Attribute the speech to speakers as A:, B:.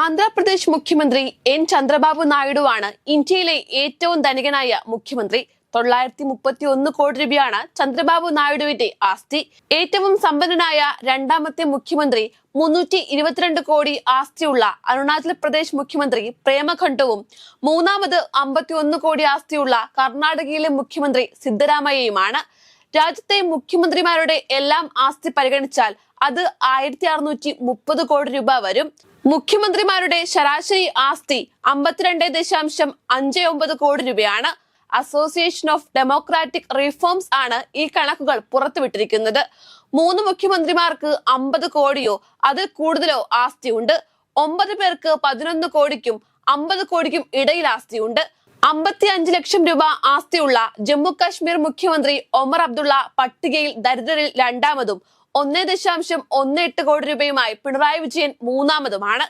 A: ആന്ധ്രാപ്രദേശ് മുഖ്യമന്ത്രി എൻ ചന്ദ്രബാബു നായിഡുവാണ് ഇന്ത്യയിലെ ഏറ്റവും ധനികനായ മുഖ്യമന്ത്രി. 931 കോടി രൂപയാണ് ചന്ദ്രബാബു നായിഡുവിന്റെ ആസ്തി. ഏറ്റവും സമ്പന്നനായ രണ്ടാമത്തെ മുഖ്യമന്ത്രി 322 കോടി ആസ്തിയുള്ള അരുണാചൽ പ്രദേശ് മുഖ്യമന്ത്രി പ്രേമഖണ്ഡുവും മൂന്നാമത് 51 കോടി ആസ്തിയുള്ള കർണാടകയിലെ മുഖ്യമന്ത്രി സിദ്ധരാമയ്യയുമാണ്. രാജ്യത്തെ മുഖ്യമന്ത്രിമാരുടെ എല്ലാം ആസ്തി പരിഗണിച്ചാൽ അത് 1630 കോടി രൂപ വരും. മുഖ്യമന്ത്രിമാരുടെ ശരാശരി ആസ്തി 52.59 കോടി രൂപയാണ്. അസോസിയേഷൻ ഓഫ് ഡെമോക്രാറ്റിക് റിഫോംസ് ആണ് ഈ കണക്കുകൾ പുറത്തുവിട്ടിരിക്കുന്നത്. 3 മുഖ്യമന്ത്രിമാർക്ക് 50 കോടിയോ അതിൽ കൂടുതലോ ആസ്തിയുണ്ട്. 9 പേർക്ക് 11 കോടിക്കും 50 കോടിക്കും ഇടയിൽ ആസ്തിയുണ്ട്. 55 ലക്ഷം രൂപ ആസ്തിയുള്ള ജമ്മു കാശ്മീർ മുഖ്യമന്ത്രി ഒമർ അബ്ദുള്ള പട്ടികയിൽ ദരിദ്രരിൽ രണ്ടാമതും 1.18 കോടി രൂപയുമായി പിണറായി വിജയൻ മൂന്നാമതുമാണ്.